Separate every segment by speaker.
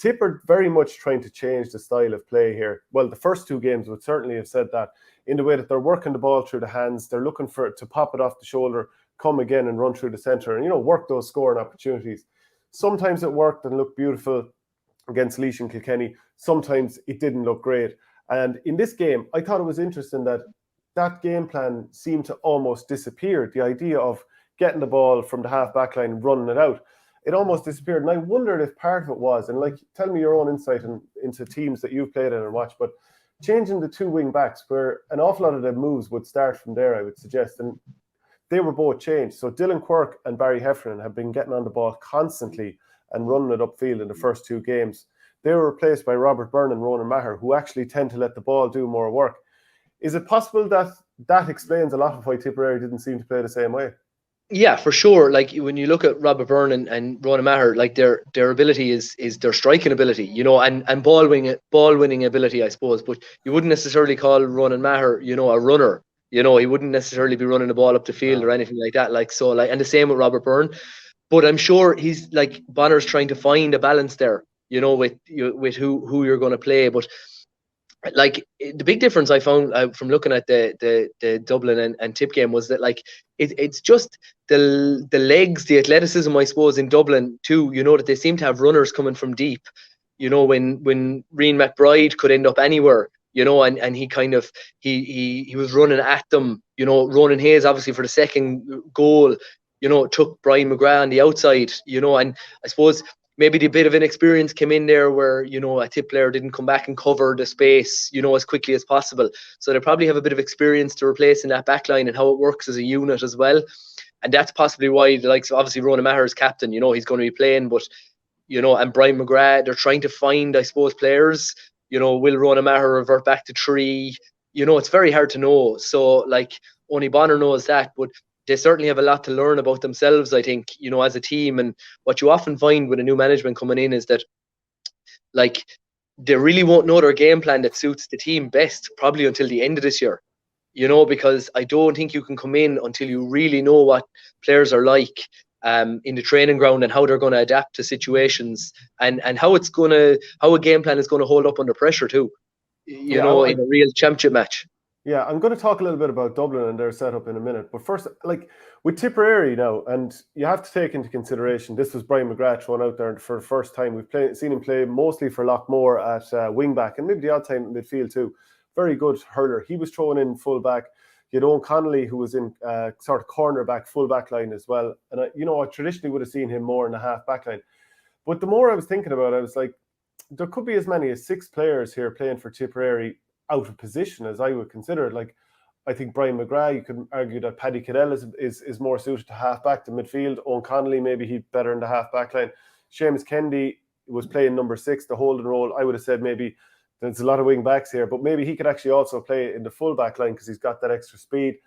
Speaker 1: Tip are very much trying to change the style of play here. Well, the first two games would certainly have said that, in the way that they're working the ball through the hands. They're looking for it to pop it off the shoulder, come again and run through the centre and, work those scoring opportunities. Sometimes it worked and looked beautiful against Laois and Kilkenny. Sometimes it didn't look great. And in this game, I thought it was interesting that game plan seemed to almost disappear. The idea of getting the ball from the half-back line and running it out, it almost disappeared. And I wondered if part of it was, and tell me your own insight into teams that you've played in and watched, but changing the two wing backs, where an awful lot of the moves would start from there, I would suggest, and they were both changed. So Dylan Quirke and Barry Heffernan have been getting on the ball constantly and running it upfield in the first two games. They were replaced by Robert Byrne and Ronan Maher, who actually tend to let the ball do more work. Is it possible that explains a lot of why Tipperary didn't seem to play the same way?
Speaker 2: Yeah, for sure. Like when you look at Robert Byrne and Ronan Maher, like their ability is their striking ability, and ball winning ability, I suppose. But you wouldn't necessarily call Ronan Maher, a runner. He wouldn't necessarily be running the ball up the field or anything like that. And the same with Robert Byrne. But I'm sure he's like Bonner's trying to find a balance there, with who you're going to play. But like the big difference I found from looking at the Dublin and Tip game was that it's just the legs, the athleticism, I suppose, in Dublin too. That they seem to have runners coming from deep. When Rian McBride could end up anywhere. And he kind of he was running at them. Ronan Hayes obviously for the second goal. Took Brian McGrath on the outside. And I suppose maybe the bit of inexperience came in there where, a Tip player didn't come back and cover the space, as quickly as possible. So they probably have a bit of experience to replace in that back line and how it works as a unit as well. And that's possibly why, obviously Ronan Maher is captain, he's going to be playing, but, and Brian McGrath, they're trying to find, I suppose, players, will Ronan Maher revert back to 3? It's very hard to know. So, only Bonner knows that, but they certainly have a lot to learn about themselves, I think, as a team. And what you often find with a new management coming in is that, they really won't know their game plan that suits the team best, probably until the end of this year, because I don't think you can come in until you really know what players are like in the training ground and how they're going to adapt to situations and how a game plan is going to hold up under pressure too, in a real championship match.
Speaker 1: Yeah, I'm going to talk a little bit about Dublin and their setup in a minute. But first, with Tipperary now, and you have to take into consideration, this was Brian McGrath thrown out there for the first time. We've seen him play mostly for Lockmore at wing-back and maybe the odd time in midfield too. Very good hurler. He was thrown in full-back. You had Owen Connolly, who was in sort of corner-back, full-back line as well. And, I traditionally would have seen him more in the half-back line. But the more I was thinking about it, I was like, there could be as many as 6 players here playing for Tipperary out of position as I would consider it. I think Brian McGrath, you could argue that Paddy Cadell is more suited to half-back to midfield. Owen Connolly, maybe he'd better in the half-back line. Seamus Kennedy was playing number 6, the holding role. I would have said maybe there's a lot of wing-backs here, but maybe he could actually also play in the full-back line because he's got that extra speed.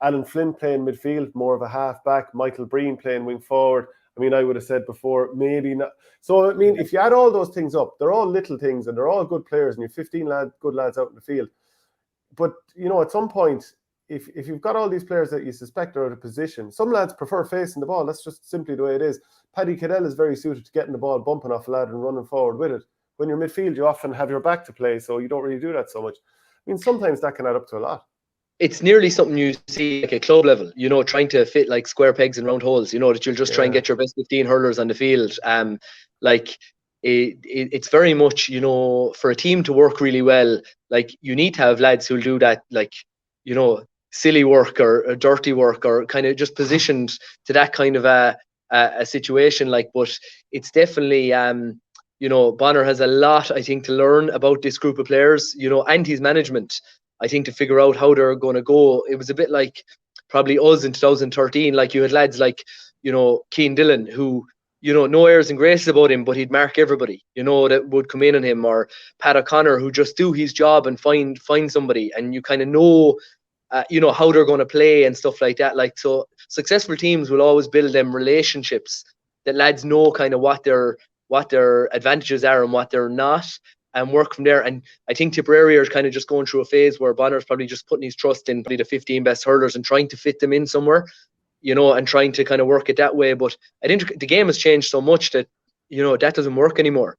Speaker 1: Alan Flynn playing midfield, more of a half-back. Michael Breen playing wing-forward. I would have said before, maybe not. So, if you add all those things up, they're all little things and they're all good players and you have 15 good lads out in the field. But, at some point, if you've got all these players that you suspect are out of position, some lads prefer facing the ball. That's just simply the way it is. Paddy Cadell is very suited to getting the ball, bumping off a lad and running forward with it. When you're midfield, you often have your back to play, so you don't really do that so much. Sometimes that can add up to a lot.
Speaker 2: It's nearly something you see at club level, trying to fit square pegs in round holes, that you'll just try and get your best 15 hurlers on the field. It's very much, for a team to work really well, you need to have lads who'll do that, silly work or dirty work or kind of just positioned to that kind of a situation. But it's definitely, Bonner has a lot, I think, to learn about this group of players, and his management. I think to figure out how they're going to go. It was a bit like probably us in 2013. You had lads like, Cian Dillon, who, no airs and graces about him, but he'd mark everybody, that would come in on him, or Pat O'Connor, who just do his job and find somebody, and you kind of know, how they're going to play and stuff like that. So successful teams will always build them relationships that lads know kind of what their advantages are and what they're not, and work from there. And I think Tipperary are kind of just going through a phase where Bonner's probably just putting his trust in probably the 15 best hurlers and trying to fit them in somewhere, and trying to kind of work it that way. But I think the game has changed so much that, that doesn't work anymore.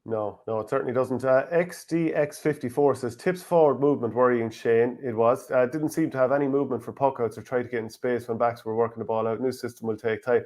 Speaker 1: No, it certainly doesn't. XDX54 says tips forward movement worrying Shane. It was. Didn't seem to have any movement for puckouts or try to get in space when backs were working the ball out. New system will take time.